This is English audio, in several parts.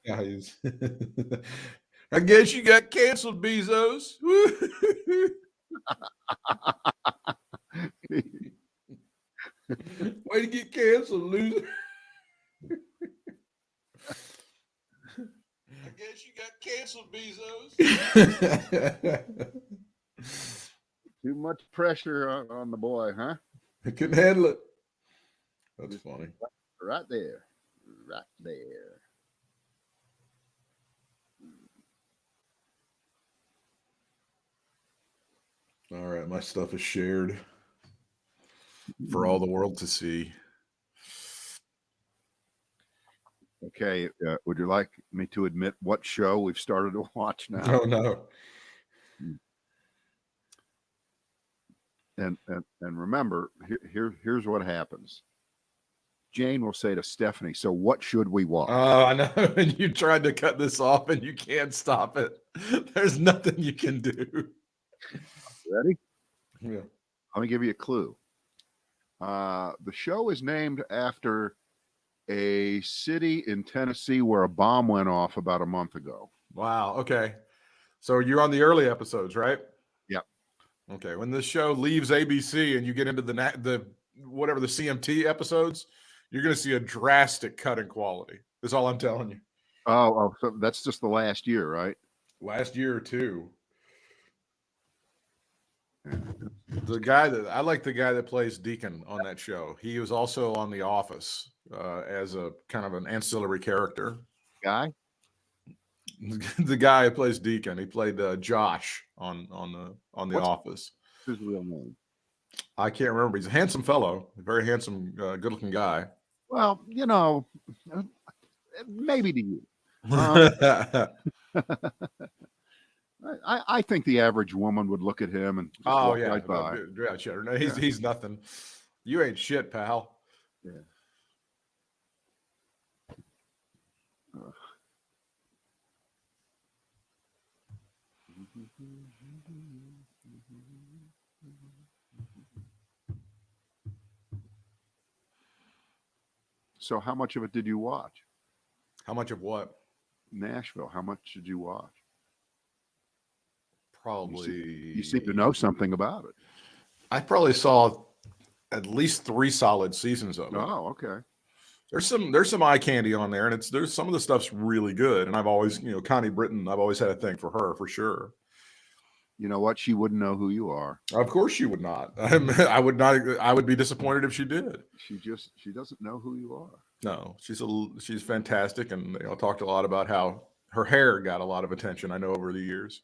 Yeah, I guess you got canceled, Bezos. Way to get canceled, loser. I guess you got canceled, Bezos. Too much pressure on the boy, huh? I couldn't handle it. That's funny. Right there. Right there. All right, my stuff is shared for all the world to see. Okay, would you like me to admit what show we've started to watch now? Oh no. And remember, here's what happens. Jane will say to Stephanie, "So what should we watch?" Oh, I know. And you tried to cut this off and you can't stop it. There's nothing you can do. Ready? Yeah. Let me give you a clue. The show is named after a city in Tennessee where a bomb went off about a month ago. Wow. Okay. So you're on the early episodes, right? Yep. Okay. When this show leaves ABC and you get into the whatever the CMT episodes, you're going to see a drastic cut in quality. That's all I'm telling you. Oh, so that's just the last year, right? Last year or two. The guy that I like, the guy that plays Deacon on that show. He was also on The Office as a kind of an ancillary character. Guy? The guy who plays Deacon. He played Josh on The Office. What's his real name? I can't remember. He's a handsome fellow, a very handsome, good-looking guy. Well, maybe to you. I think the average woman would look at him and walk yeah, right by. No, he's nothing. You ain't shit, pal. Yeah. So how much of it did you watch? How much of what? Nashville. How much did you watch? Probably. You seem to know something about it. I probably saw at least 3 solid seasons of it. Oh, okay. There's some eye candy on there, and there's some of the stuff's really good. And I've always, Connie Britton, I've always had a thing for her for sure. You know what? She wouldn't know who you are. Of course she would not. I would not. I would be disappointed if she did. She doesn't know who you are. No, she's fantastic, and talked a lot about how her hair got a lot of attention. I know over the years.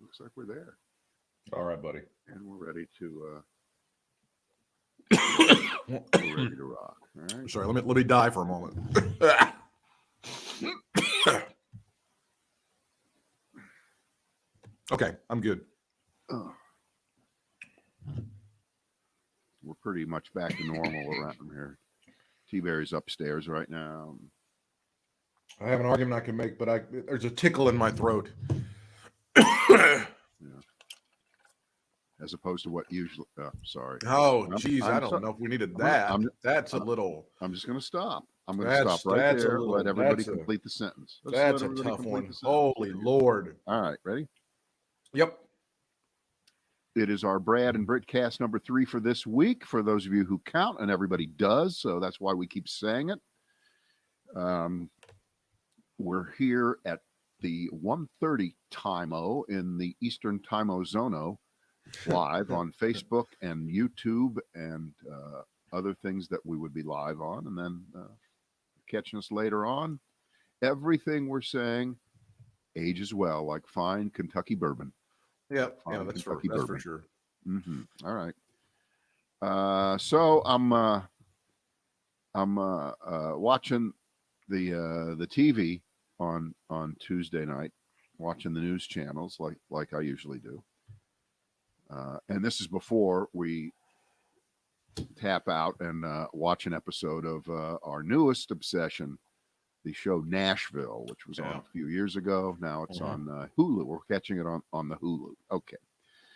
Looks like we're there. All right, buddy. And we're ready to we're ready to rock. All right. Sorry, let me die for a moment. Okay, I'm good. We're pretty much back to normal around here. T-Berry's upstairs right now. I have an argument I can make, but there's a tickle in my throat. Yeah. As opposed to what usually. Sorry. Oh, geez, I don't know if we needed that. That's a little. I'm just going to stop. I'm going to stop right there. Let everybody complete the sentence. That's a tough one. Holy Lord. All right, ready? Yep. It is our Brad and Britt cast number 3 for this week. For those of you who count, and everybody does, so that's why we keep saying it. We're here at the 1:30 time-o in the Eastern time-o zone live on Facebook and YouTube and other things that we would be live on, and then catching us later on. Everything we're saying ages well, like fine Kentucky bourbon. Yeah, Fine that's Kentucky for bourbon. sure. All right. So I'm watching the TV on Tuesday night, watching the news channels like I usually do. And this is before we tap out and watch an episode of our newest obsession, the show Nashville, which was on a few years ago. Now it's on Hulu. We're catching it on the Hulu. Okay.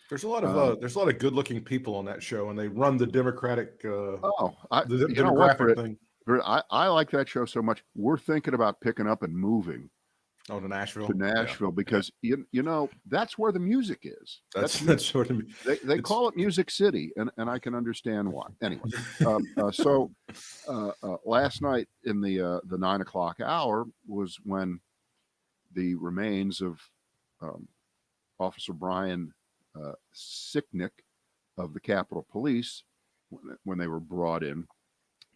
There's a lot of good-looking people on that show, and they run the Democratic demographic thing. I like that show so much. We're thinking about picking up and moving to Nashville. Because you know that's where the music is. That's sort of they call it Music City, and I can understand why. Anyway, so last night in the 9 o'clock hour was when the remains of Officer Brian Sicknick of the Capitol Police, when they were brought in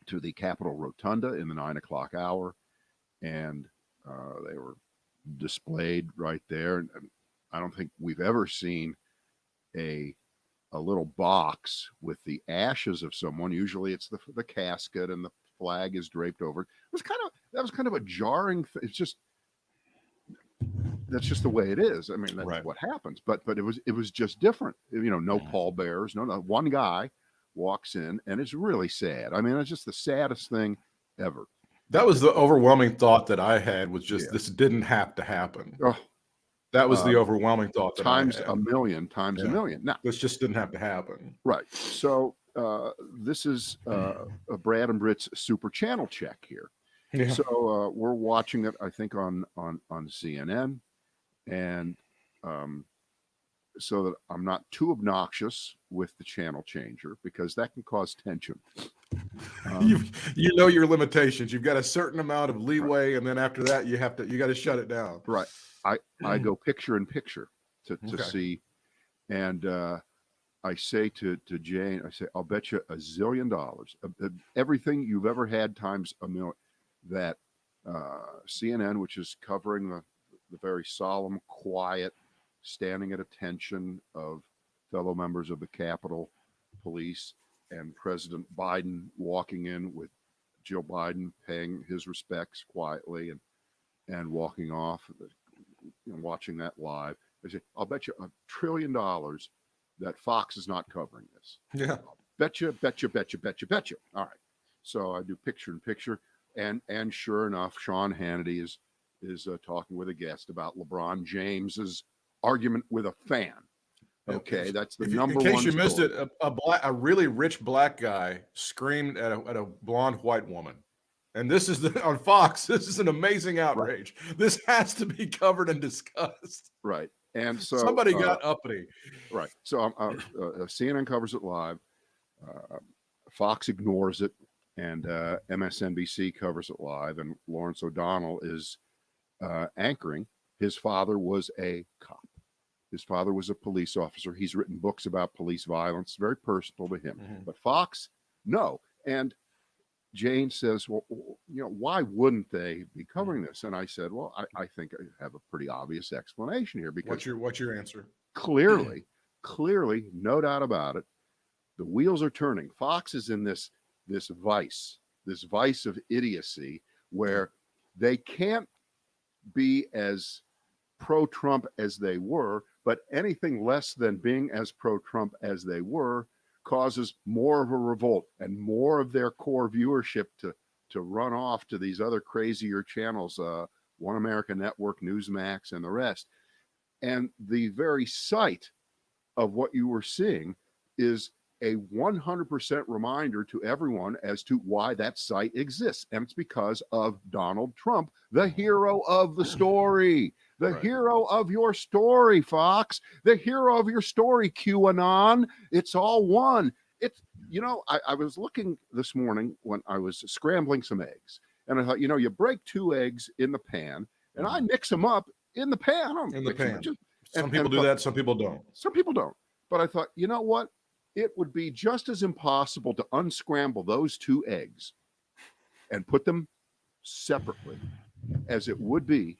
to the Capitol Rotunda in the 9 o'clock hour, and they were displayed right there. And I don't think we've ever seen a little box with the ashes of someone. Usually it's the casket and the flag is draped over it. That was kind of a jarring thing. It's just, that's just the way it is. I mean, that's what happens. But it was just different. You know, no pallbearers, no. One guy walks in, and it's really sad. I mean, it's just the saddest thing ever. That was the overwhelming thought that I had, was just this didn't have to happen. Oh, that was the overwhelming thought that times I had. a million. Now, this just didn't have to happen. Right. So this is Brad and Britt's Super Channel check here. Yeah. So we're watching it, I think, on CNN, and so that I'm not too obnoxious with the channel changer, because that can cause tension. You know your limitations. You've got a certain amount of leeway, and then after that, you got to shut it down. Right. I go picture in picture to see, and I say to Jane, I say, I'll bet you $1 zillion, everything you've ever had times a million, that CNN, which is covering the very solemn, quiet, standing at attention of fellow members of the Capitol Police, and President Biden walking in with Jill Biden paying his respects quietly and walking off, watching that live. I say, I'll bet you $1 trillion that Fox is not covering this. Yeah. I'll bet you. All right. So I do picture in picture, and sure enough, Sean Hannity is talking with a guest about LeBron James's argument with a fan. Okay, that's the number one. In case you missed story. it, a really rich black guy screamed at a blonde white woman, and this is on Fox. This is an amazing outrage. Right. This has to be covered and discussed. Right, and so somebody got uppity. Right, so CNN covers it live. Fox ignores it, and MSNBC covers it live, and Lawrence O'Donnell is anchoring. His father was a cop. His father was a police officer. He's written books about police violence, very personal to him. Mm-hmm. But Fox, no. And Jane says, well, why wouldn't they be covering this? And I said, well, I think I have a pretty obvious explanation here. Because what's your answer? Clearly, no doubt about it, the wheels are turning. Fox is in this vice of idiocy, where they can't be as pro-Trump as they were, but anything less than being as pro-Trump as they were causes more of a revolt and more of their core viewership to run off to these other crazier channels, One America Network, Newsmax, and the rest. And the very sight of what you were seeing is a 100% reminder to everyone as to why that site exists. And it's because of Donald Trump, the hero of the story. The hero of your story, Fox. The hero of your story, QAnon. It's all one. It's, I was looking this morning when I was scrambling some eggs, and I thought, you break 2 eggs in the pan, and I mix them up in the pan. Some people do that. Some people don't. Some people don't. But I thought, you know what? it would be just as impossible to unscramble those two eggs and put them separately as it would be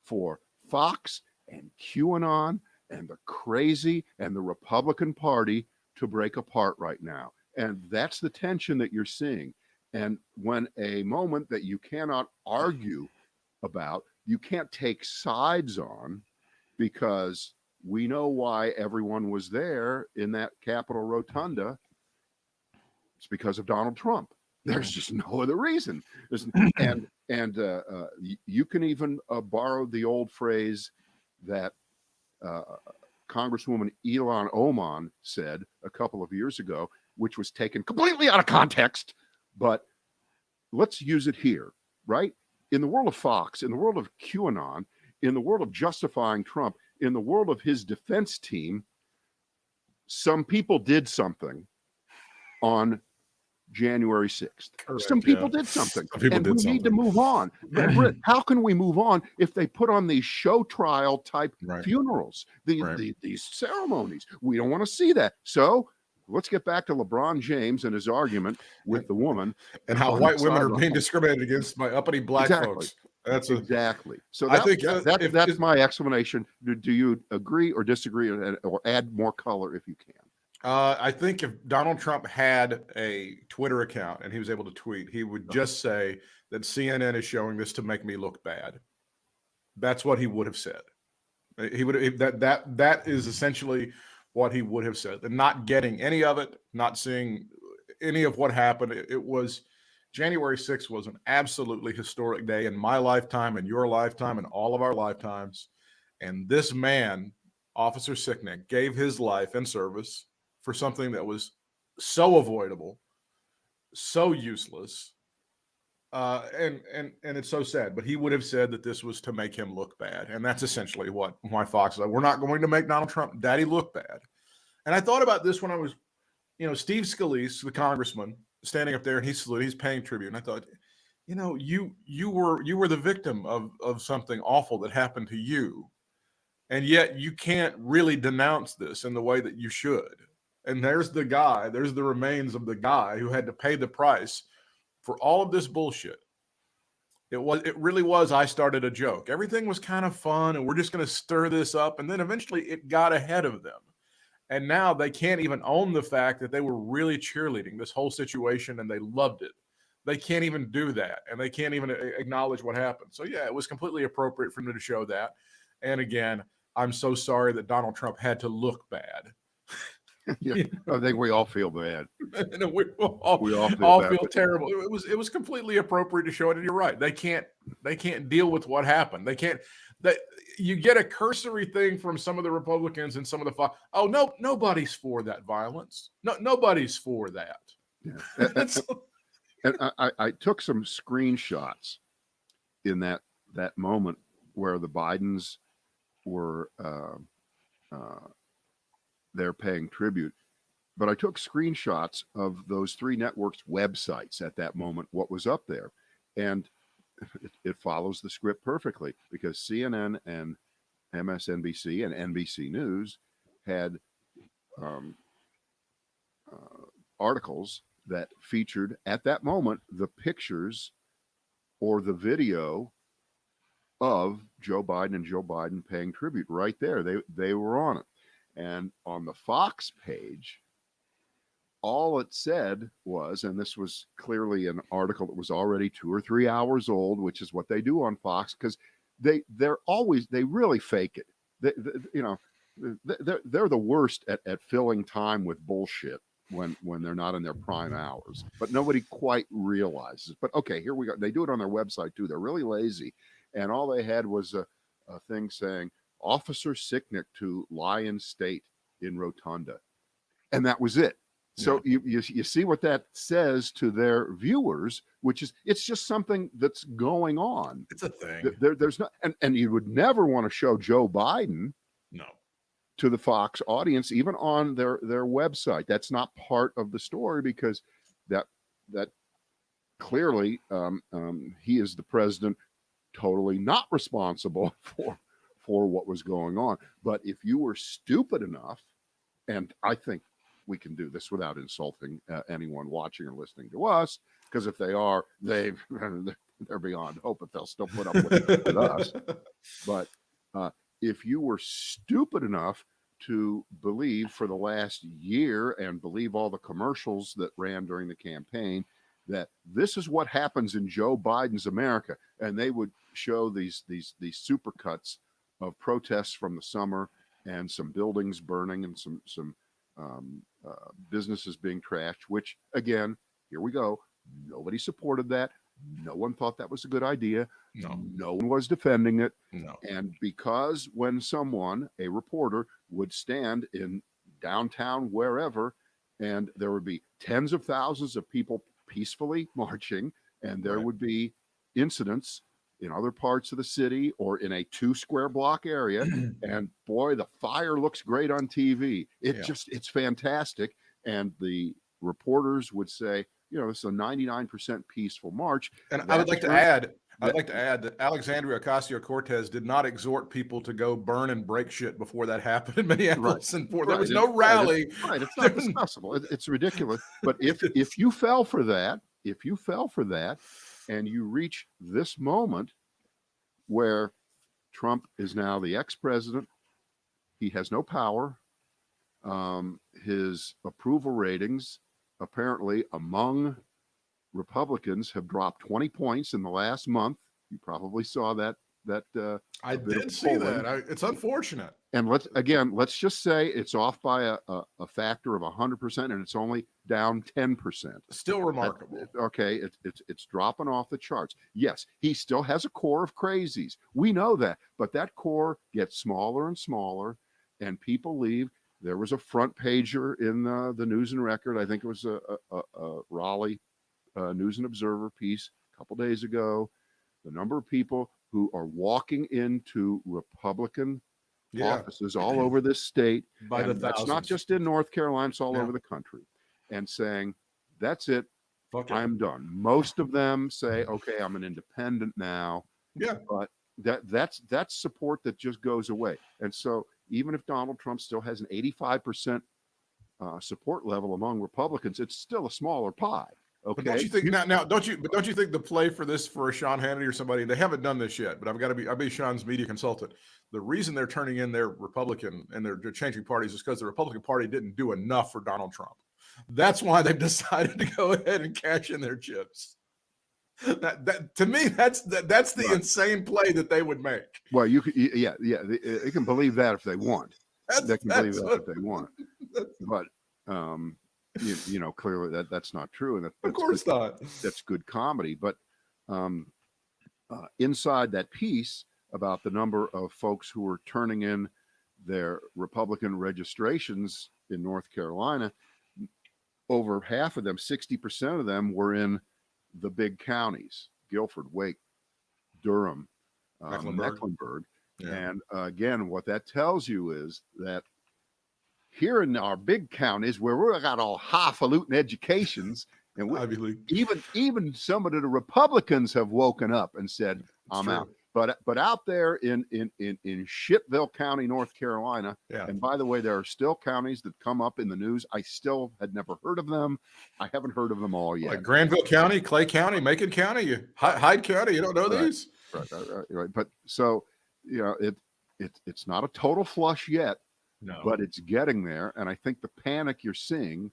for Fox and QAnon and the crazy and the Republican Party to break apart right now. And that's the tension that you're seeing. And when a moment that you cannot argue about, you can't take sides on, because we know why everyone was there in that Capitol Rotunda. It's because of Donald Trump. There's just no other reason. And you can even borrow the old phrase that Congresswoman Ilhan Omar said a couple of years ago, which was taken completely out of context, but let's use it here, right? In the world of Fox, in the world of QAnon, in the world of justifying Trump, in the world of his defense team, some people did something on January 6th. Correct, some people did something. Some people and did we need to move on. But Britt, how can we move on if they put on these show trial type funerals, these ceremonies? We don't want to see that. So let's get back to LeBron James and his argument with the woman. And how white women are being discriminated against by uppity black folks. That's exactly. So I think that's my explanation. Do you agree or disagree, or add more color if you can? I think if Donald Trump had a Twitter account and he was able to tweet, he would just say that CNN is showing this to make me look bad. That's what he would have said. He would that is essentially what he would have said. And not getting any of it, not seeing any of what happened. It was January 6th was an absolutely historic day in my lifetime, in your lifetime, in all of our lifetimes. And this man, Officer Sicknick, gave his life in service for something that was so avoidable, so useless, and it's so sad. But he would have said that this was to make him look bad, and that's essentially why Fox said, we're not going to make Donald Trump Daddy look bad. And I thought about this when I was, Steve Scalise, the congressman, standing up there, and he's paying tribute, and I thought, you were the victim of something awful that happened to you, and yet you can't really denounce this in the way that you should. And there's the remains of the guy who had to pay the price for all of this bullshit. It really was, I started a joke. Everything was kind of fun, and we're just going to stir this up. And then eventually it got ahead of them. And now they can't even own the fact that they were really cheerleading this whole situation and they loved it. They can't even do that. And they can't even acknowledge what happened. So yeah, it was completely appropriate for them to show that. And again, I'm so sorry that Donald Trump had to look bad. Yeah, I think we all feel bad. we all feel terrible. It was completely appropriate to show it. And you're right. They can't deal with what happened. You get a cursory thing from some of the Republicans and some of the nobody's for that violence. No, nobody's for that. Yeah. And I took some screenshots in that moment where the Bidens were they're paying tribute, but I took screenshots of those three networks' websites at that moment, what was up there. And it follows the script perfectly, because CNN and MSNBC and NBC News had articles that featured at that moment the pictures or the video of Joe Biden and Joe Biden paying tribute right there. They were on it. And on the Fox page, all it said was, and this was clearly an article that was already 2 or 3 hours old, which is what they do on Fox, because they really fake it. They're the worst at filling time with bullshit when they're not in their prime hours. But nobody quite realizes. But okay, here we go. They do it on their website too. They're really lazy. And all they had was a thing saying, Officer Sicknick to Lyon State in Rotunda. And that was it. So you see what that says to their viewers, which is, it's just something that's going on. It's a thing. There's not, and you would never want to show Joe Biden to the Fox audience, even on their website. That's not part of the story, because that clearly he is the president, totally not responsible for what was going on. But if you were stupid enough, and I think we can do this without insulting anyone watching or listening to us, because if they are, they're beyond hope if they'll still put up with us. But if you were stupid enough to believe for the last year and believe all the commercials that ran during the campaign that this is what happens in Joe Biden's America, and they would show these supercuts of protests from the summer and some buildings burning and some businesses being trashed, which again, here we go. Nobody supported that. No one thought that was a good idea. No one was defending it. And because when someone, a reporter, would stand in downtown, wherever, and there would be tens of thousands of people peacefully marching, and there would be incidents in other parts of the city or in a 2 square block area, and boy, the fire looks great on TV. It's fantastic. And the reporters would say, it's a 99% peaceful march. And I would like to add that Alexandria Ocasio-Cortez did not exhort people to go burn and break shit before that happened in Minneapolis and Fort. There was no rally. It's not discussable. It's ridiculous. But if you fell for that, and you reach this moment where Trump is now the ex-president, he has no power. His approval ratings apparently among Republicans have dropped 20 points in the last month. You probably saw that. I did see that. It's unfortunate. And let's just say it's off by a factor of 100%, and it's only down 10%. Still remarkable. Okay, it's dropping off the charts. Yes, he still has a core of crazies. We know that, but that core gets smaller and smaller, and people leave. There was a front pager in the News and Record. I think it was a Raleigh News and Observer piece a couple days ago. The number of people who are walking into Republican offices all over this state, and that's not just in North Carolina, it's all over the country, and saying, that's it, I'm done. Most of them say, okay, I'm an independent now. But that's support that just goes away. And so even if Donald Trump still has an 85% support level among Republicans, it's still a smaller pie. Okay. But don't you think now? Don't you think the play for this for a Sean Hannity or somebody? They haven't done this yet, but I'll be Sean's media consultant. The reason they're turning in their Republican and they're changing parties is because the Republican Party didn't do enough for Donald Trump. That's why they've decided to go ahead and cash in their chips. That to me, that's the insane play that they would make. Well, they can believe that if they want. They can believe that if they want. But clearly that's not true, and of course not. That's good comedy. But inside that piece about the number of folks who were turning in their Republican registrations in North Carolina, over half of them, 60% of them, were in the big counties: Guilford, Wake, Durham, Mecklenburg. And again, what that tells you is that here in our big counties, where we got all highfalutin educations, and even some of the Republicans have woken up and said, "I'm out." But out there in Shitville County, North Carolina, and by the way, there are still counties that come up in the news. I still had never heard of them. I haven't heard of them all yet. Like Granville County, Clay County, Macon County, Hyde County. You don't know these? Right. But so it's not a total flush yet. No. But it's getting there, and I think the panic you're seeing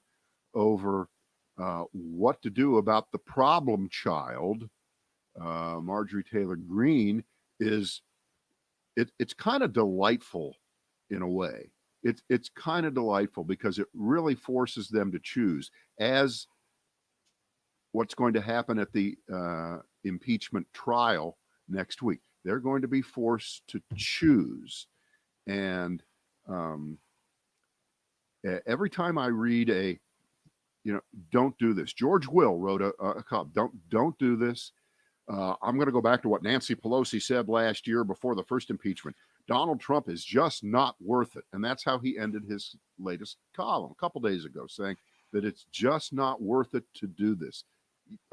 over what to do about the problem child, Marjorie Taylor Greene, it's kind of delightful in a way. It's kind of delightful because it really forces them to choose, as what's going to happen at the impeachment trial next week. They're going to be forced to choose, and every time I read don't do this. George Will wrote a column. Don't do this. I'm going to go back to what Nancy Pelosi said last year before the first impeachment. Donald Trump is just not worth it. And that's how he ended his latest column a couple days ago, saying that it's just not worth it to do this.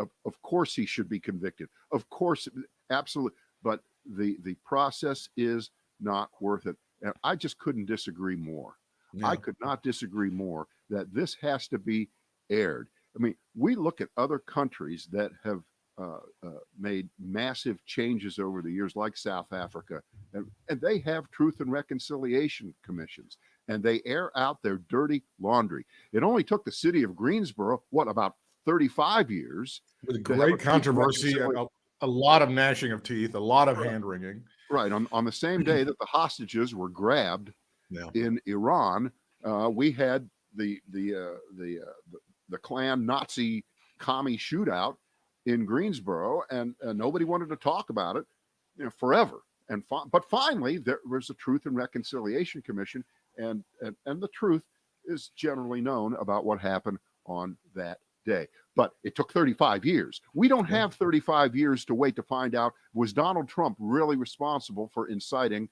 Of course he should be convicted. Of course, absolutely. But the process is not worth it. And I just couldn't disagree more. No. I could not disagree more that this has to be aired. I mean, we look at other countries that have made massive changes over the years, like South Africa, and they have truth and reconciliation commissions, and they air out their dirty laundry. It only took the city of Greensboro, about 35 years. With great controversy and a lot of gnashing of teeth, a lot of hand wringing. Right. On the same day that the hostages were grabbed in Iran, we had the Klan Nazi commie shootout in Greensboro, and nobody wanted to talk about it, forever. But finally, there was a Truth and Reconciliation Commission, and the truth is generally known about what happened on that day. But it took 35 years. We don't have 35 years to wait to find out, was Donald Trump really responsible for inciting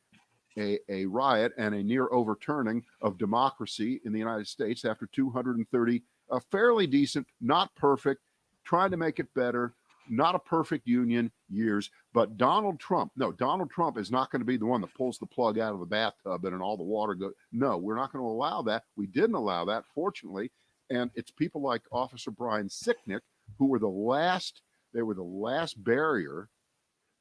a riot and a near overturning of democracy in the United States after 230 fairly decent, not perfect, trying to make it better, not a perfect union years. But Donald Trump is not going to be the one that pulls the plug out of the bathtub and all the water goes. No, we're not going to allow that. We didn't allow that, fortunately. And it's people like Officer Brian Sicknick who were the last barrier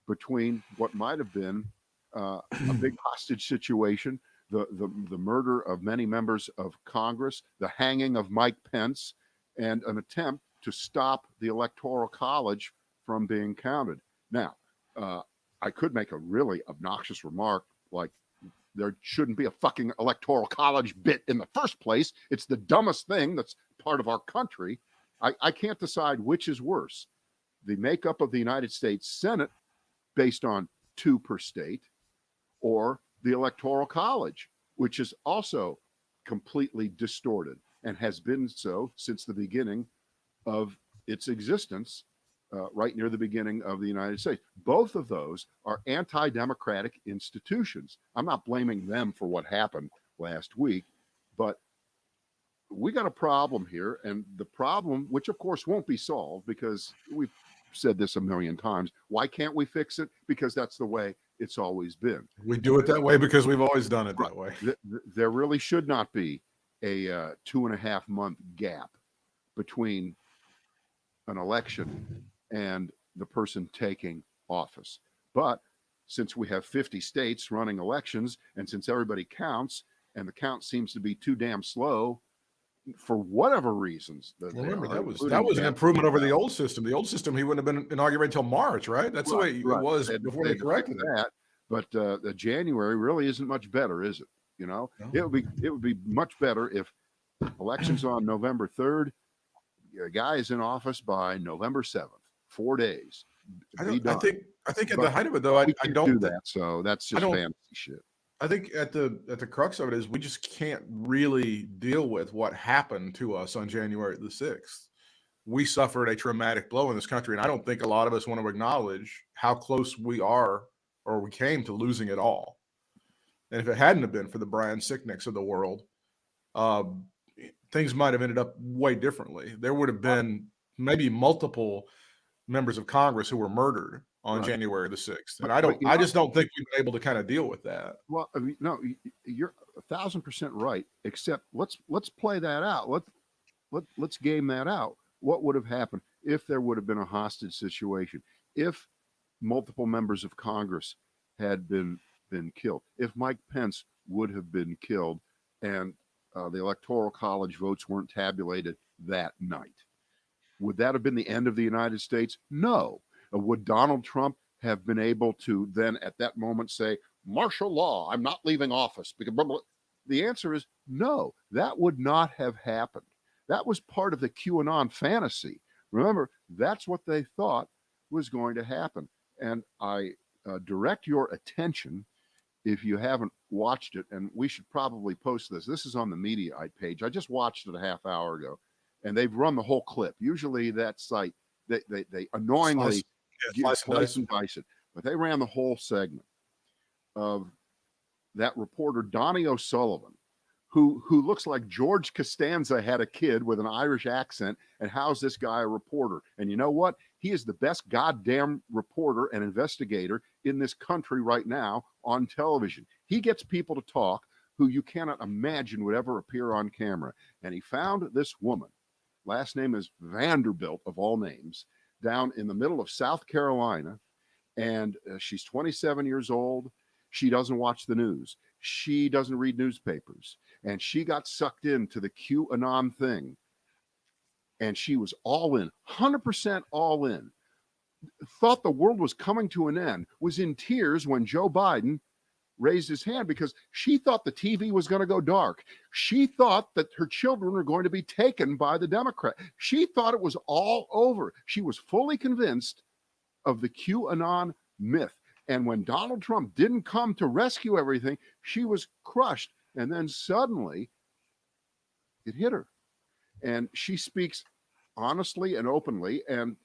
between what might have been a big hostage situation, the murder of many members of Congress, the hanging of Mike Pence, and an attempt to stop the Electoral College from being counted. Now, I could make a really obnoxious remark like, there shouldn't be a fucking Electoral College bit in the first place. It's the dumbest thing that's part of our country. I can't decide which is worse. The makeup of the United States Senate based on 2 per state, or the Electoral College, which is also completely distorted and has been so since the beginning of its existence, right near the beginning of the United States. Both of those are anti-democratic institutions. I'm not blaming them for what happened last week, but we got a problem here. And the problem, which of course won't be solved, because we've said this a million times, why can't we fix it? Because that's the way it's always been. We do it that way because we've always done it that way. There really should not be a 2.5 month gap between an election and the person taking office. But since we have 50 states running elections, and since everybody counts, and the count seems to be too damn slow for whatever reasons. Remember, that was an improvement over the old system. The old system, he wouldn't have been inaugurated until March, right? That's the way it was before they corrected that. But the January really isn't much better, is it? No. It would be much better if elections on November 3rd, a guy is in office by November 7th. 4 days. I think at the height of it, though, I don't do that. So that's just fantasy shit. I think at the crux of it is we just can't really deal with what happened to us on January the 6th. We suffered a traumatic blow in this country, and I don't think a lot of us want to acknowledge how close we are, or we came to losing it all. And if it hadn't have been for the Brian Sicknicks of the world, things might have ended up way differently. There would have been maybe multiple members of Congress who were murdered on January the 6th. And I just don't think we've been able to kind of deal with that. Well, I mean, no, you're 1,000% right, except let's play that out. Let's game that out. What would have happened if there would have been a hostage situation? If multiple members of Congress had been killed, if Mike Pence would have been killed, and the Electoral College votes weren't tabulated that night, would that have been the end of the United States? No. Would Donald Trump have been able to then at that moment say, martial law, I'm not leaving office? The answer is no. That would not have happened. That was part of the QAnon fantasy. Remember, that's what they thought was going to happen. And I direct your attention, if you haven't watched it, and we should probably post this. This is on the Mediaite page. I just watched it a half hour ago. And they've run the whole clip. Usually that site, they annoyingly slice and dice it. But they ran the whole segment of that reporter, Donnie O'Sullivan, who looks like George Costanza had a kid with an Irish accent. And how's this guy a reporter? And you know what? He is the best goddamn reporter and investigator in this country right now on television. He gets people to talk who you cannot imagine would ever appear on camera. And he found this woman, last name is Vanderbilt of all names, down in the middle of South Carolina. And she's 27 years old. She doesn't watch the news. She doesn't read newspapers. And she got sucked into the QAnon thing. And she was all in, 100% all in. Thought the world was coming to an end, was in tears when Joe Biden raised his hand because she thought the TV was going to go dark. She thought that her children were going to be taken by the Democrat. She thought it was all over. She was fully convinced of the QAnon myth. And when Donald Trump didn't come to rescue everything, she was crushed. And then suddenly it hit her. And she speaks honestly and openly. And,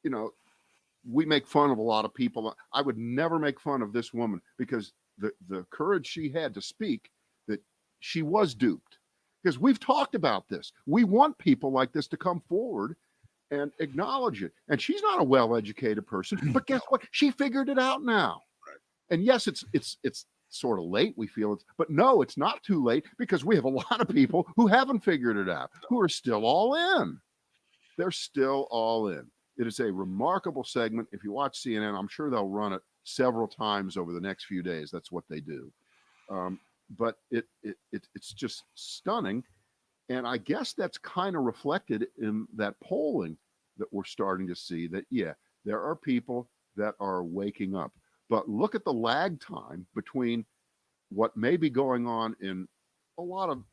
you know, we make fun of a lot of people. I would never make fun of this woman because the courage she had to speak that she was duped. Because we've talked about this. We want people like this to come forward and acknowledge it. And she's not a well-educated person, but guess what? She figured it out now. Right. And yes, it's sort of late. We feel but no, it's not too late because we have a lot of people who haven't figured it out, who are still all in. They're still all in. It is a remarkable segment. If you watch CNN, I'm sure they'll run it several times over the next few days. That's what they do. But it's just stunning. And I guess that's kind of reflected in that polling that we're starting to see that, yeah, there are people that are waking up. But look at the lag time between what may be going on in a lot of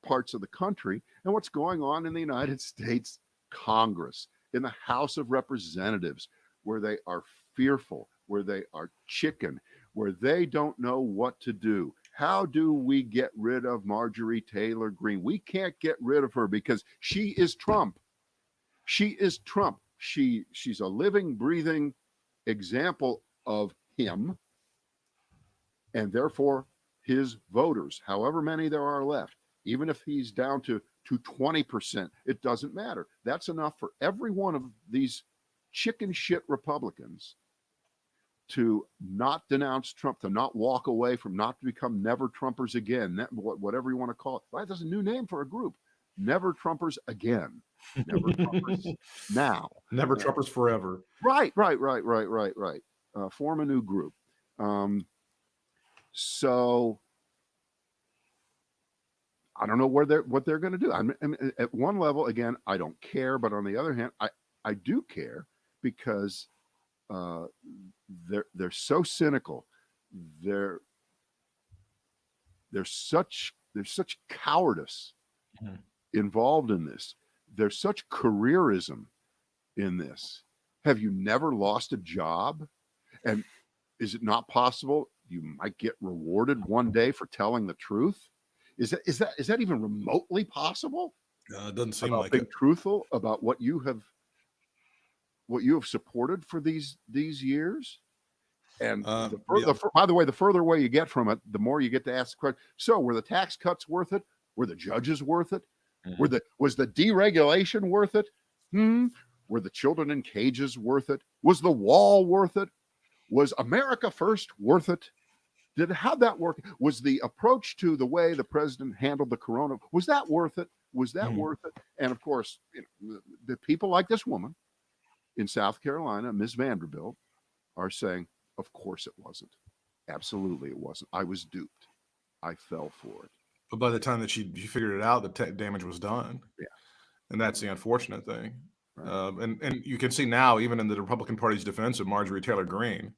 parts of the country and what's going on in the United States Congress, in the House of Representatives, where they are fearful, where they are chicken, where they don't know what to do. How do we get rid of Marjorie Taylor Greene? We can't get rid of her because she is Trump. She is Trump. She's a living, breathing example of him, and therefore his voters, however many there are left, even if he's down to 20%, it doesn't matter. That's enough for every one of these chicken shit Republicans to not denounce Trump, to not walk away from, not to become never Trumpers again, whatever you want to call it. Right? There's a new name for a group. Never Trumpers again. Never Trumpers now. Never Trumpers forever. Right. Form a new group. So I don't know what they're going to do. I mean, at one level, again, I don't care, but on the other hand, I do care because they're so cynical. There's such cowardice involved in this. There's such careerism in this. Have you never lost a job? And is it not possible you might get rewarded one day for telling the truth? Is that even remotely possible? It doesn't seem about like being it. truthful about what you have supported for these years. And by the way, the further away you get from it, the more you get to ask the question. So, were the tax cuts worth it? Were the judges worth it? Mm-hmm. Was the deregulation worth it? Were the children in cages worth it? Was the wall worth it? Was America First worth it? How'd that work? Was the approach to the way the president handled the corona, was that worth it? Was that worth it? And of course, the people like this woman in South Carolina, Ms. Vanderbilt, are saying, of course it wasn't. Absolutely it wasn't. I was duped. I fell for it. But by the time that she figured it out, the damage was done. Yeah. And that's the unfortunate thing. Right. And you can see now, even in the Republican Party's defense of Marjorie Taylor Greene,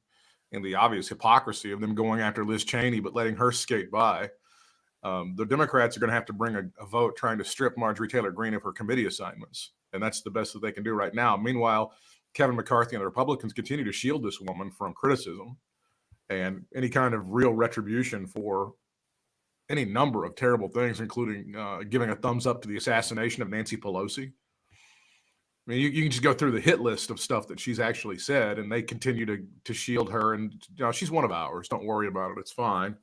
and the obvious hypocrisy of them going after Liz Cheney, but letting her skate by. The Democrats are going to have to bring a vote trying to strip Marjorie Taylor Greene of her committee assignments. And that's the best that they can do right now. Meanwhile, Kevin McCarthy and the Republicans continue to shield this woman from criticism and any kind of real retribution for any number of terrible things, including giving a thumbs up to the assassination of Nancy Pelosi. I mean, you can just go through the hit list of stuff that she's actually said, and they continue to shield her. And she's one of ours. Don't worry about it. It's fine.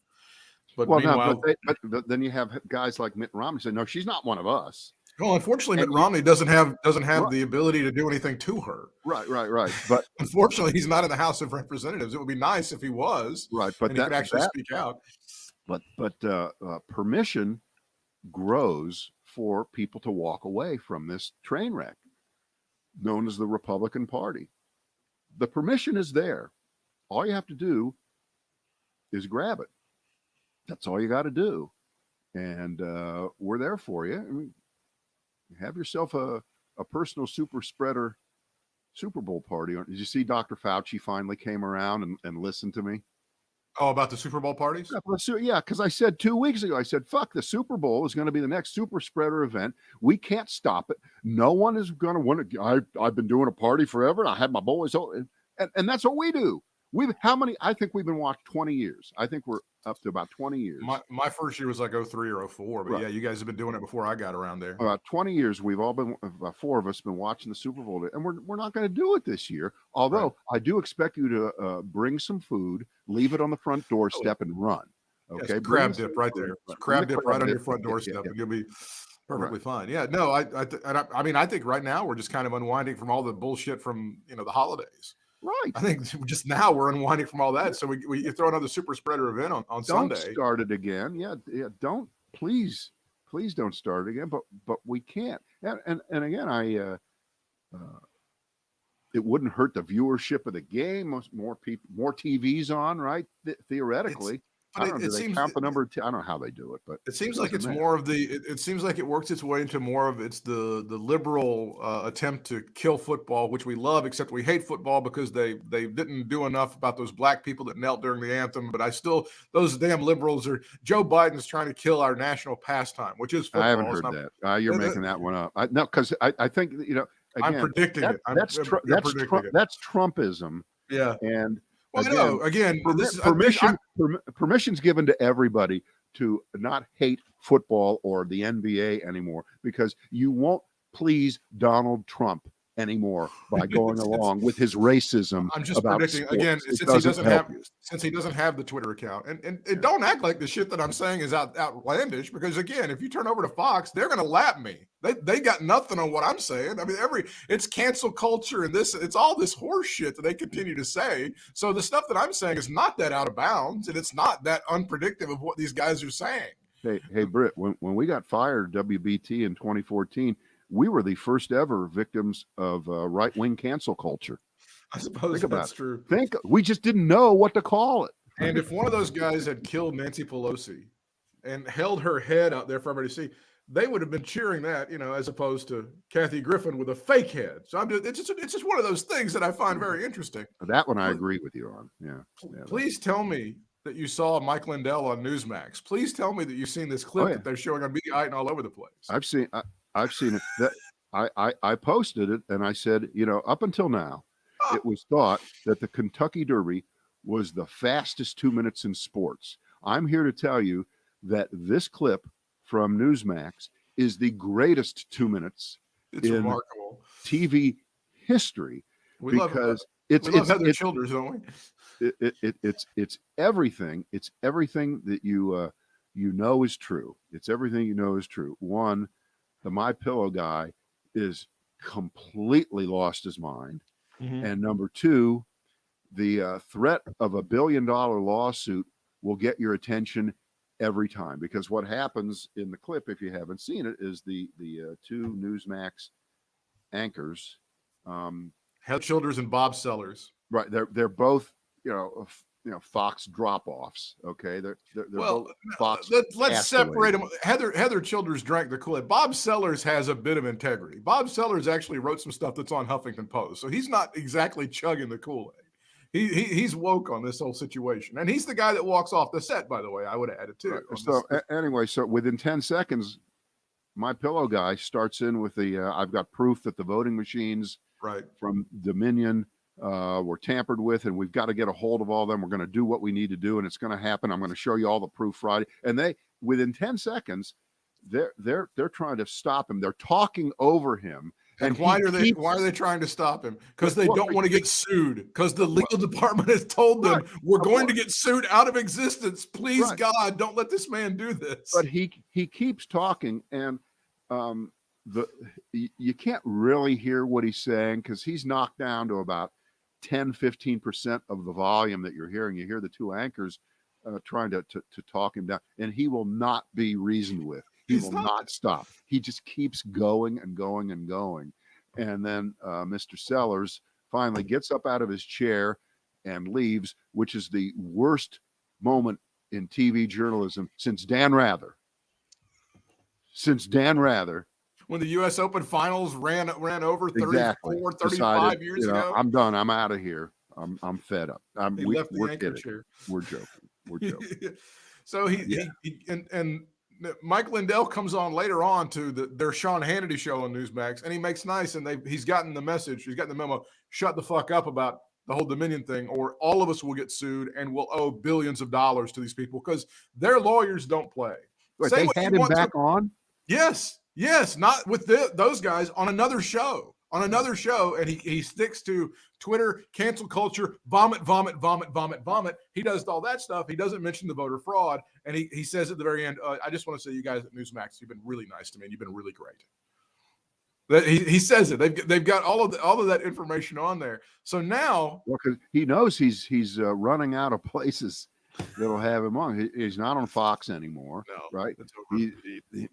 But meanwhile, but then you have guys like Mitt Romney say, "No, she's not one of us." Well, unfortunately, Mitt Romney doesn't have the ability to do anything to her. Right. But unfortunately, he's not in the House of Representatives. It would be nice if he was. Right, but he could actually speak out. But permission grows for people to walk away from this train wreck known as the Republican Party. The permission is there. All you have to do is grab it. That's all you got to do. And we're there for you. I mean, have yourself a personal super spreader Super Bowl party. Did you see Dr. Fauci finally came around and listened to me? Oh, about the Super Bowl parties? Yeah, because I said 2 weeks ago, I said, fuck, the Super Bowl is going to be the next super spreader event. We can't stop it. No one is going to want to. I've been doing a party forever. I had my boys, and that's what we do. I think we've been watched 20 years. I think we're up to about 20 years. My first year was like 03 or 04, but right. Yeah, you guys have been doing it before I got around there. About 20 years, we've all been, about 4 of us, been watching the Super Bowl, and we're not going to do it this year. Although right. I do expect you to bring some food, leave it on the front doorstep, and run. Okay, crab dip right there. Crab dip right on your front doorstep, and you'll be perfectly fine. Yeah, no, I mean, I think right now we're just kind of unwinding from all the bullshit from the holidays. Right. I think just now we're unwinding from all that. So we throw another super spreader event on Sunday. Don't start it again. Yeah. Don't please don't start it again. But we can't. And again, it wouldn't hurt the viewership of the game. More people, more TVs on, right? Theoretically. I don't know. Do they count the number? I don't know how they do it, but it seems like it's more of the. It seems like it works its way into more of the liberal attempt to kill football, which we love, except we hate football because they didn't do enough about those black people that knelt during the anthem. But those damn liberals are. Joe Biden's trying to kill our national pastime, which is football. I haven't heard that. You're making that one up. No, because I think Again, I'm predicting it. That's Trumpism. Yeah. And again, permission's given to everybody to not hate football or the NBA anymore because you won't please Donald Trump anymore by going along with his racism. I'm just predicting sports. Again, since he doesn't have the Twitter account, and don't act like the shit that I'm saying is outlandish, because again, if you turn over to Fox, they're going to lap me. They got nothing on what I'm saying. I mean, it's cancel culture and it's all this horse shit that they continue to say. So the stuff that I'm saying is not that out of bounds, and it's not that unpredictable of what these guys are saying. Hey, Britt, when we got fired at WBT in 2014. We were the first ever victims of right-wing cancel culture. I suppose that's true. We just didn't know what to call it. And if one of those guys had killed Nancy Pelosi and held her head out there for everybody to see, they would have been cheering that, as opposed to Kathy Griffin with a fake head. So it's just one of those things that I find very interesting. That one I agree with you on. Yeah. Please tell me that you saw Mike Lindell on Newsmax. Please tell me that you've seen this clip that they're showing on BI and all over the place. I've seen it. I posted it and I said, up until now, it was thought that the Kentucky Derby was the fastest 2 minutes in sports. I'm here to tell you that this clip from Newsmax is the greatest 2 minutes in remarkable TV history. We love Heather Childers, don't we? It's everything. It's everything that you know is true. It's everything you know is true. One, the MyPillow guy is completely lost his mind. Mm-hmm. And number two, the threat of $1 billion lawsuit will get your attention every time, because what happens in the clip, if you haven't seen it, is the two Newsmax anchors, Heather Childers and Bob Sellers. Right. They're both, Fox drop-offs. Okay, they're both Fox. Let's separate them. Heather Childers drank the Kool-Aid. Bob Sellers has a bit of integrity. Bob Sellers actually wrote some stuff that's on Huffington Post, so he's not exactly chugging the Kool-Aid. He's woke on this whole situation, and he's the guy that walks off the set. By the way, I would add it too. Right. So within 10 seconds, MyPillow guy starts in with I've got proof that the voting machines from Dominion were tampered with, and we've got to get a hold of all of them. We're going to do what we need to do, and it's going to happen. I'm going to show you all the proof Friday. And they, within 10 seconds, they're trying to stop him. They're talking over him. And why are they trying to stop him? Because they don't want to get sued. Because the legal department has told them we're going to get sued out of existence. Please, God, don't let this man do this. But he keeps talking, and you can't really hear what he's saying because he's knocked down to about 10-15% of the volume that you're hearing. You hear the two anchors trying to talk him down, and he will not be reasoned with. He will not stop. He just keeps going and going and going. And then Mr. Sellers finally gets up out of his chair and leaves, which is the worst moment in TV journalism since Dan Rather. When the U.S. Open Finals ran over 34, exactly. 35 Decided, years ago. I'm done. I'm out of here. I'm fed up. He left the anchor chair. We're joking. So and Mike Lindell comes on later on to their Sean Hannity show on Newsmax, and he makes nice, and he's gotten the message, he's gotten the memo, shut the fuck up about the whole Dominion thing, or all of us will get sued and will owe billions of dollars to these people because their lawyers don't play. Wait, they had him back on? Yes, not with those guys on another show. And he sticks to Twitter, cancel culture, vomit. He does all that stuff. He doesn't mention the voter fraud. And he says at the very end, I just want to say, you guys at Newsmax, you've been really nice to me, and you've been really great. He says it. They've got all of that information on there. So now, well, because he knows he's running out of places that'll have him on. He's not on Fox anymore, right?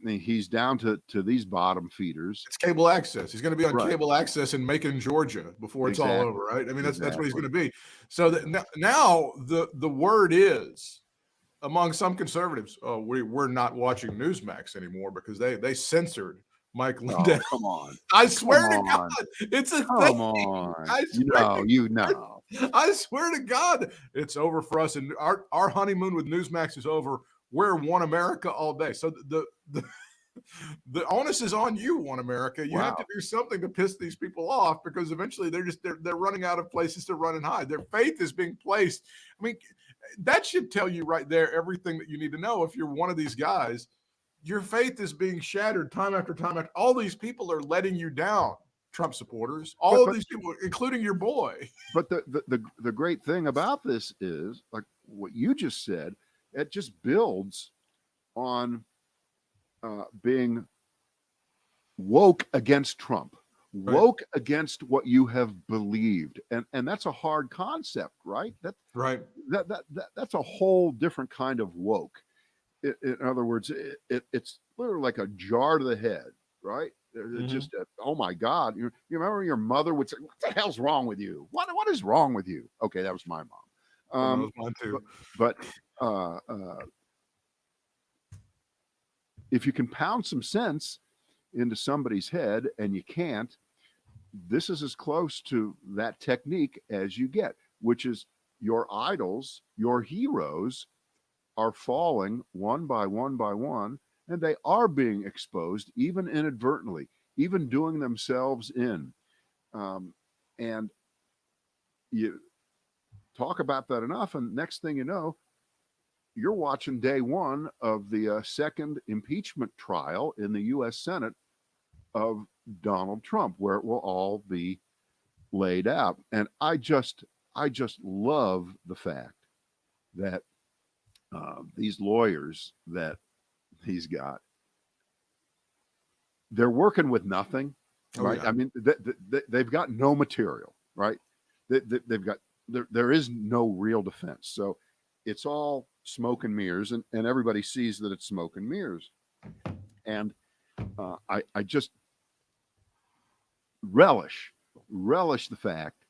He's down to these bottom feeders. It's cable access. He's going to be on cable access in Macon, Georgia, before it's all over, right? I mean, that's what he's going to be. So now the word is, among some conservatives, we're not watching Newsmax anymore because they censored Mike Lindell. Oh, come on! I swear to God, it's a thing. Come on! I swear to God, it's over for us, and our honeymoon with Newsmax is over. We're One America all day. So the onus is on you, One America. You have to do something to piss these people off, because eventually they're running out of places to run and hide. Their faith is being placed. I mean, that should tell you right there everything that you need to know. If you're one of these guys, your faith is being shattered time after time. All these people are letting you down. Trump supporters, all of these people, including your boy. But the great thing about this is, like what you just said, it just builds on being woke against Trump, woke against what you have believed, and that's a hard concept, right? That's a whole different kind of woke. In other words, it's literally like a jar to the head, right? It's just, oh my God! You remember your mother would say, "What the hell's wrong with you? What is wrong with you?" Okay, that was my mom. That was mine too. But if you can pound some sense into somebody's head, and you can't, this is as close to that technique as you get, which is your idols, your heroes, are falling one by one, and they are being exposed, even inadvertently, even doing themselves in. And you talk about that enough, and next thing you know, you're watching day one of the second impeachment trial in the U.S. Senate of Donald Trump, where it will all be laid out. And I just love the fact that these lawyers that he's got, they're working with nothing, right? I mean, they've got no material, right? They've got, there is no real defense. So it's all smoke and mirrors, and everybody sees that it's smoke and mirrors. And I just relish the fact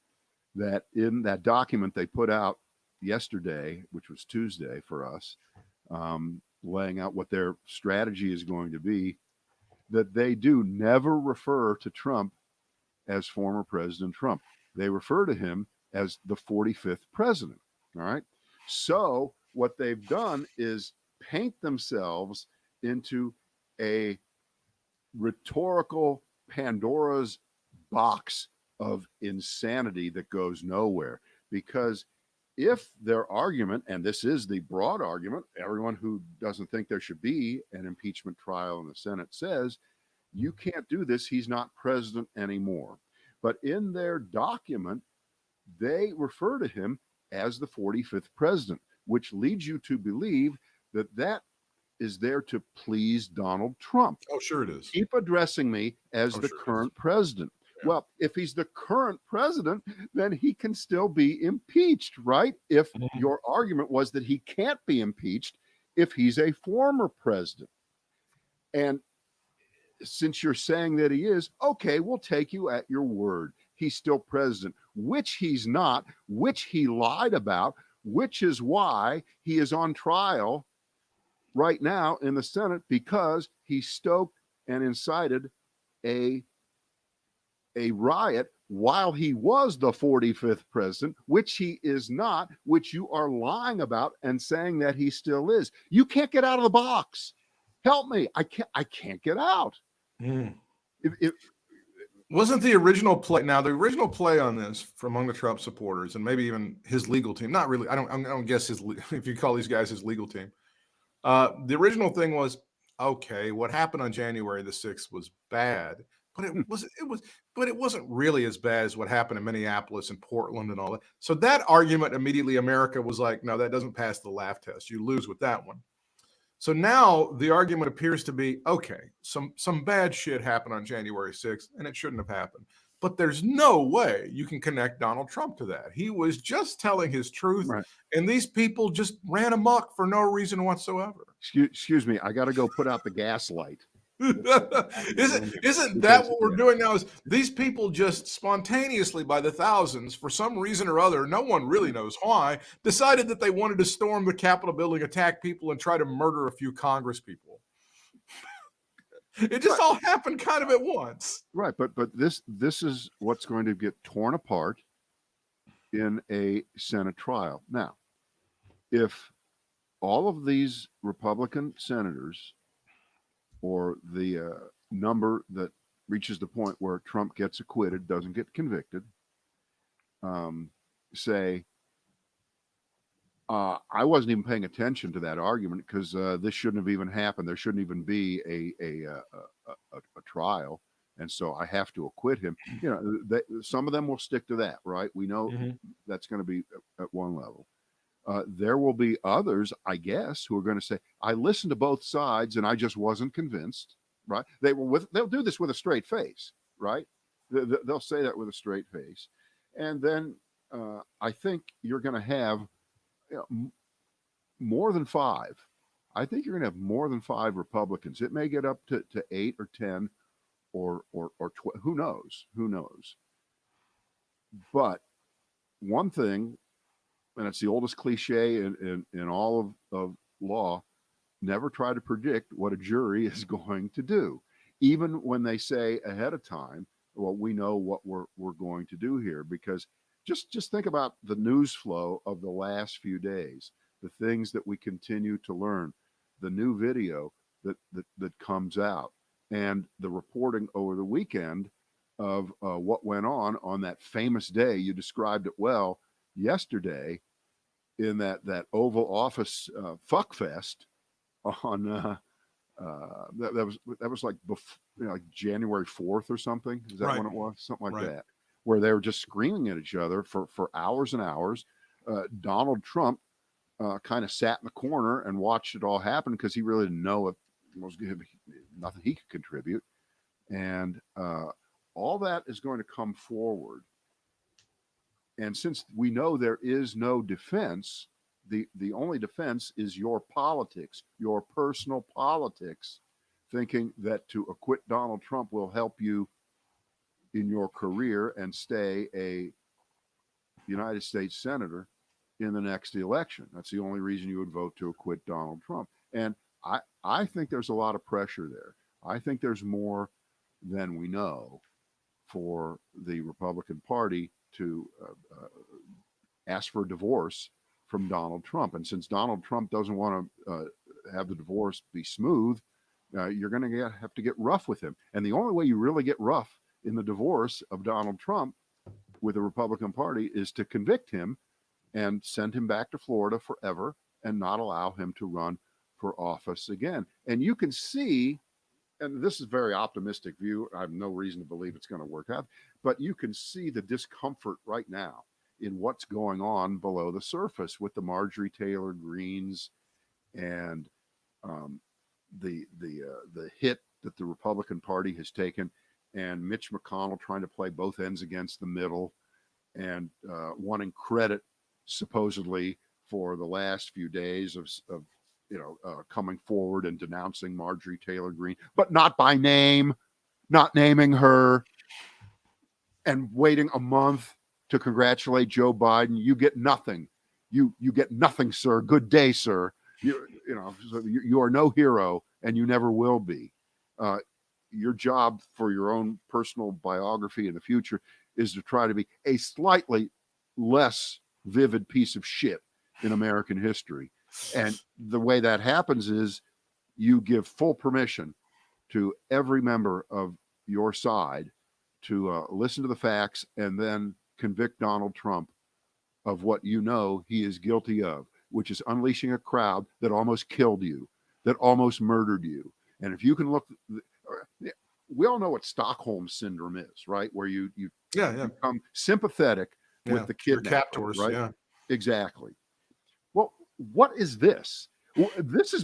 that in that document they put out yesterday, which was Tuesday for us, laying out what their strategy is going to be, that they do never refer to Trump as former President Trump. They refer to him as the 45th president. All right. So what they've done is paint themselves into a rhetorical Pandora's box of insanity that goes nowhere. Because if their argument, and this is the broad argument, everyone who doesn't think there should be an impeachment trial in the Senate says, you can't do this, he's not president anymore. But in their document, they refer to him as the 45th president, which leads you to believe that that is there to please Donald Trump. Oh, sure it is. Keep addressing me as the current president. Well, if he's the current president, then he can still be impeached, right? If your argument was that he can't be impeached if he's a former president. And since you're saying that he is, okay, we'll take you at your word. He's still president, which he's not, which he lied about, which is why he is on trial right now in the Senate, because he stoked and incited a riot while he was the 45th president, which he is not, which you are lying about and saying that he still is. You can't get out of the box. Help me. I can't get out. If Wasn't the original play, now the original play on this from among the Trump supporters and maybe even his legal team, not really, I don't guess his, if you call these guys his legal team, the original thing was, okay, what happened on January the 6th was bad, but it wasn't really as bad as what happened in Minneapolis and Portland and all that. So that argument immediately America was like, no, that doesn't pass the laugh test. You lose with that one. So now the argument appears to be, okay, some bad shit happened on January 6th and it shouldn't have happened. But there's no way you can connect Donald Trump to that. He was just telling his truth, right. and these people just ran amok for no reason whatsoever. Excuse me, I got to go put out the gas light. Isn't that what we're doing now? Is these people just spontaneously, by the thousands, for some reason or other, no one really knows why, decided that they wanted to storm the Capitol building, attack people, and try to murder a few Congress people. It just all happened kind of at once. Right, but this is what's going to get torn apart in a Senate trial. Now, if all of these Republican senators, or the number that reaches the point where Trump gets acquitted, doesn't get convicted, say, I wasn't even paying attention to that argument because this shouldn't have even happened. There shouldn't even be a trial, and so I have to acquit him. You know, some of them will stick to that, right? We know that's going to be at one level. There will be others, I guess, who are going to say, I listened to both sides and I just wasn't convinced, right? They'll do this with a straight face, right? They'll say that with a straight face. And then I think you're going to have more than 5. I think you're going to have more than 5 Republicans. It may get up to 8 or 10 or 12. Who knows? But one thing, and it's the oldest cliche in all of law, never try to predict what a jury is going to do. Even when they say ahead of time, well, we know what we're going to do here, because just think about the news flow of the last few days, the things that we continue to learn, the new video that comes out, and the reporting over the weekend of what went on that famous day. You described it well yesterday in that Oval Office fuck fest on that was like like January 4th or something. Is that Right. when it was? Something like Right. that, where they were just screaming at each other for hours and hours. Donald Trump kind of sat in the corner and watched it all happen because he really didn't know if it was nothing he could contribute, and all that is going to come forward. And since we know there is no defense, the only defense is your politics, your personal politics, thinking that to acquit Donald Trump will help you in your career and stay a United States senator in the next election. That's the only reason you would vote to acquit Donald Trump. And I think there's a lot of pressure there. I think there's more than we know for the Republican Party to ask for a divorce from Donald Trump. And since Donald Trump doesn't want to have the divorce be smooth, you're going to have to get rough with him. And the only way you really get rough in the divorce of Donald Trump with the Republican Party is to convict him and send him back to Florida forever and not allow him to run for office again. And you can see, and this is a very optimistic view, I have no reason to believe it's going to work out, but you can see the discomfort right now in what's going on below the surface with the Marjorie Taylor Greens and the hit that the Republican Party has taken and Mitch McConnell trying to play both ends against the middle, and wanting credit supposedly for the last few days of coming forward and denouncing Marjorie Taylor Greene, but not by name, not naming her, and waiting a month to congratulate Joe Biden. You get nothing. You get nothing, sir. Good day, sir. You are no hero, and you never will be. Your job for your own personal biography in the future is to try to be a slightly less vivid piece of shit in American history. And the way that happens is you give full permission to every member of your side to listen to the facts and then convict Donald Trump of what you know he is guilty of, which is unleashing a crowd that almost killed you, that almost murdered you. And if you can look, we all know what Stockholm syndrome is, right? Where you become sympathetic with the kidnapper, right? Yeah. Exactly. Well, what is this? Well, this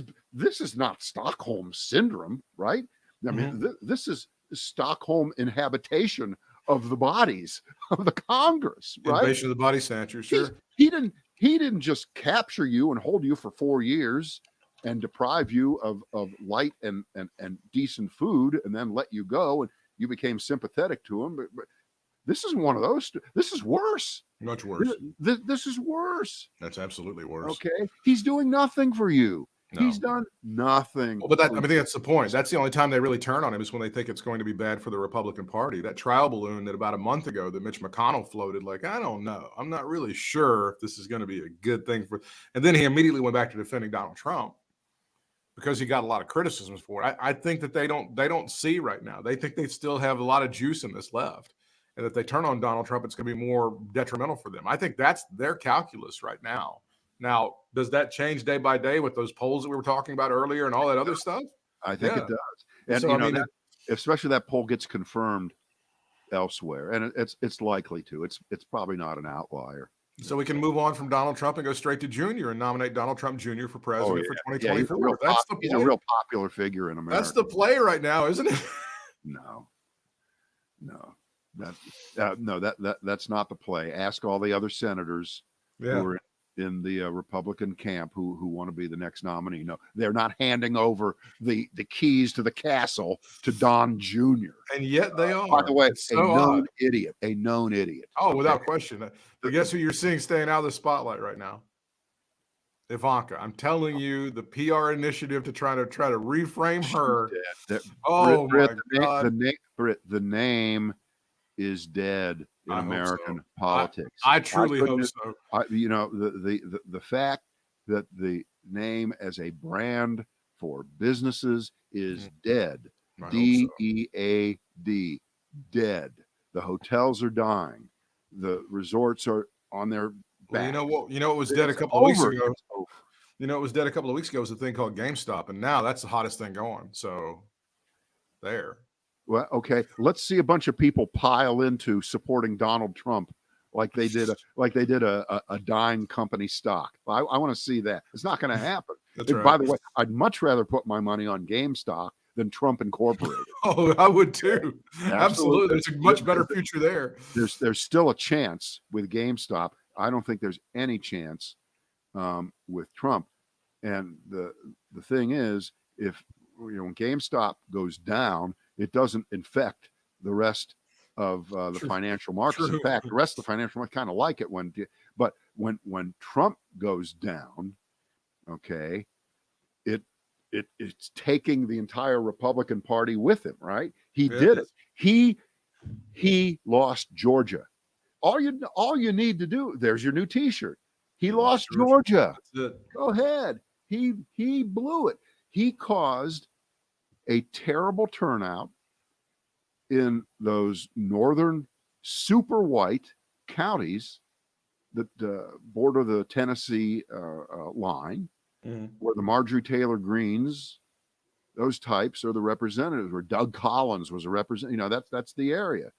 is not Stockholm syndrome, right? I mean, this is Stockholm inhabitation of the bodies of the Congress, right? Invasion of the body snatchers, sure. He didn't just capture you and hold you for 4 years and deprive you of light and decent food and then let you go, and you became sympathetic to him. But this isn't one of those. This is worse. Much worse. This is worse. That's absolutely worse. Okay. He's doing nothing for you. No. He's done nothing. Well, but I think that's the point. That's the only time they really turn on him is when they think it's going to be bad for the Republican Party. That trial balloon that about a month ago that Mitch McConnell floated, like, I don't know. I'm not really sure if this is going to be a good thing for. And then he immediately went back to defending Donald Trump because he got a lot of criticisms for it. I think that they don't see right now. They think they still have a lot of juice in this left. And if they turn on Donald Trump, it's going to be more detrimental for them. I think that's their calculus right now. Now, does that change day by day with those polls that we were talking about earlier and all that other stuff? I think it does. And so, especially that poll gets confirmed elsewhere, and it's likely to. It's probably not an outlier. So we can move on from Donald Trump and go straight to Junior and nominate Donald Trump Jr. for president for 2024. He's a real popular figure in America. That's the play right now, isn't it? No. That's not the play. Ask all the other senators who are in the Republican camp who want to be the next nominee. No, they're not handing over the keys to the castle to Don Jr. And yet they are. By the way, a known idiot. Oh, okay. Without question. But guess who you're seeing staying out of the spotlight right now? Ivanka. I'm telling you, the PR initiative to try to reframe her. Oh, Britt, my God. Britt, the name is dead in American politics. I truly hope so. The fact that the name as a brand for businesses is dead. DEAD, dead. The hotels are dying. The resorts are on their back. You know what was dead a couple of weeks ago? You know, it was dead a couple of weeks ago was a thing called GameStop, and now that's the hottest thing going. So there. Well, okay. Let's see a bunch of people pile into supporting Donald Trump like they did a dying company stock. I want to see that. It's not going to happen. That's right. By the way, I'd much rather put my money on GameStop than Trump Incorporated. Oh, I would too. Absolutely. There's a much better future there. There's still a chance with GameStop. I don't think there's any chance with Trump. And the thing is, if when GameStop goes down, it doesn't infect the rest of the financial markets. In fact, the rest of the financial markets kind of like it but when Trump goes down, okay, it's taking the entire Republican Party with him, right? He did it. He lost Georgia. All you need to do, there's your new T-shirt. He lost Georgia. Go ahead. He blew it. He caused a terrible turnout in those northern super white counties that border the Tennessee line, where the Marjorie Taylor Greenes, those types are the representatives, where Doug Collins was a representative. That's the area.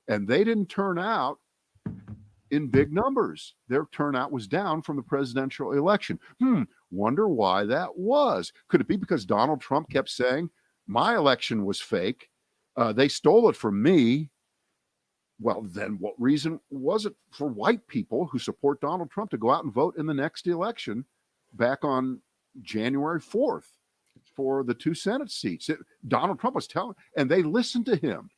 And they didn't turn out in big numbers. Their turnout was down from the presidential election. Wonder why that was. Could it be because Donald Trump kept saying, my election was fake? They stole it from me. Well, then what reason was it for white people who support Donald Trump to go out and vote in the next election back on January 4th for the 2 Senate seats? Donald Trump was telling, and they listened to him.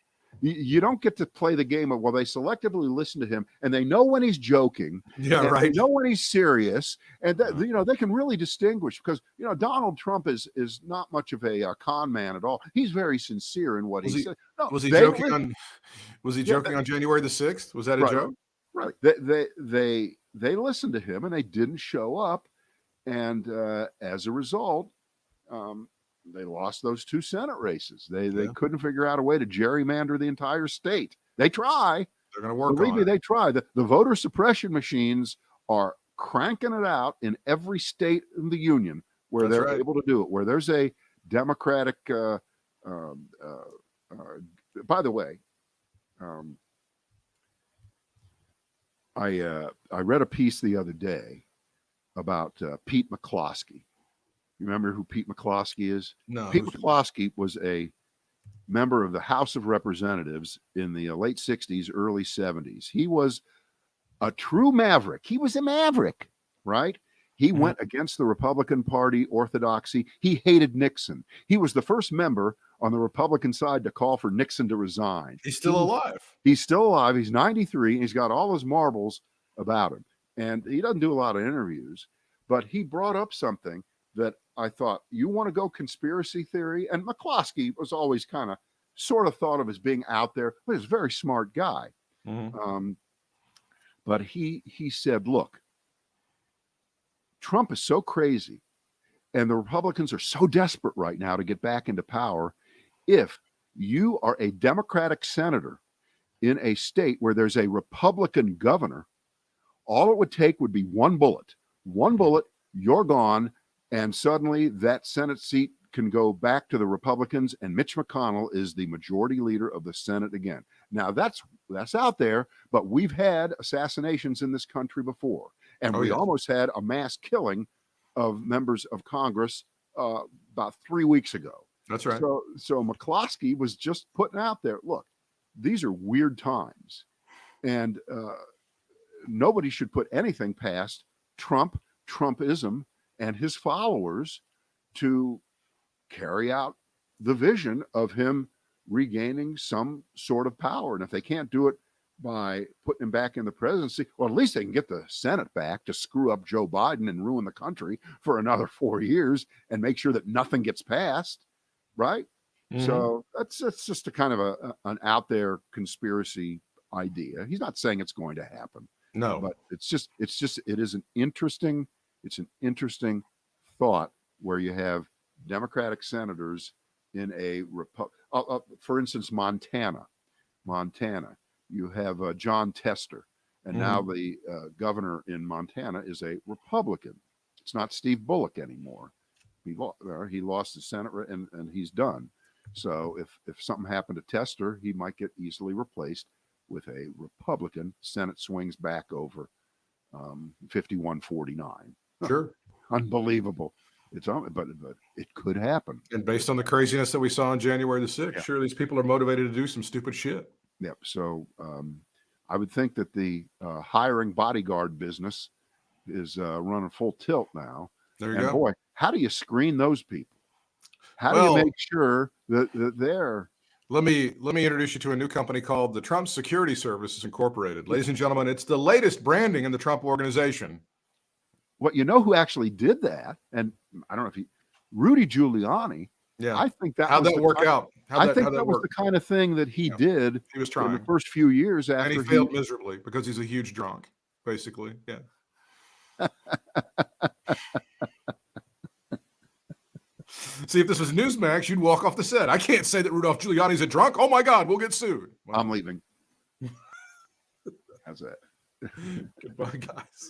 You don't get to play the game of, well, they selectively listen to him and they know when he's joking. Yeah, and right. They know when he's serious. And that, they can really distinguish because, Donald Trump is not much of a con man at all. He's very sincere in what he said. No, was he joking on January the 6th? Was that a joke? Right. They listened to him and they didn't show up. And as a result, they lost those 2 Senate races. They couldn't figure out a way to gerrymander the entire state. They try. They're going to work Believe on me, it. they try. The voter suppression machines are cranking it out in every state in the union where they're able to do it, where there's a Democratic by the way, I read a piece the other day about Pete McCloskey. You remember who Pete McCloskey is? No. Pete McCloskey was a member of the House of Representatives in the late 60s, early 70s. He was a true maverick. He was a maverick, right? He went against the Republican Party orthodoxy. He hated Nixon. He was the first member on the Republican side to call for Nixon to resign. He's still alive. He's still alive. He's 93. And he's got all his marbles about him. And he doesn't do a lot of interviews, but he brought up something that I thought, you want to go conspiracy theory? And McCloskey was always kind of sort of thought of as being out there, but he's a very smart guy. But he said, look, Trump is so crazy and the Republicans are so desperate right now to get back into power. If you are a Democratic senator in a state where there's a Republican governor, all it would take would be one bullet, you're gone. And suddenly that Senate seat can go back to the Republicans and Mitch McConnell is the majority leader of the Senate again. Now that's out there, but we've had assassinations in this country before. And we almost had a mass killing of members of Congress about 3 weeks ago. That's right. So McCloskey was just putting out there, look, these are weird times. And nobody should put anything past Trumpism, and his followers to carry out the vision of him regaining some sort of power. And if they can't do it by putting him back in the presidency, well, at least they can get the Senate back to screw up Joe Biden and ruin the country for another 4 years and make sure that nothing gets passed, right? So that's just a kind of an out there conspiracy idea. He's not saying it's going to happen. No, but it is an interesting thought where you have Democratic senators in a for instance, Montana, you have John Tester, and now the governor in Montana is a Republican. It's not Steve Bullock anymore. He lost the Senate and he's done. So if something happened to Tester, he might get easily replaced with a Republican. Senate swings back over 51-49. Sure. Unbelievable. But it could happen. And based on the craziness that we saw on January the 6th, sure, these people are motivated to do some stupid shit. Yep. So I would think that the hiring bodyguard business is running full tilt now. There you go. Boy, how do you screen those people? How do you make sure that they're... Let me introduce you to a new company called the Trump Security Services Incorporated. Ladies and gentlemen, it's the latest branding in the Trump organization. Well, you know who actually did that? And I don't know if Rudy Giuliani. Yeah. I think that how'd that work out? I think that was the kind of thing that he did. He was trying in the first few years after, and he failed miserably because he's a huge drunk, basically. Yeah. See, if this was Newsmax, you'd walk off the set. I can't say that Rudolph Giuliani's a drunk. Oh my God, we'll get sued. Wow. I'm leaving. How's that? Goodbye, guys.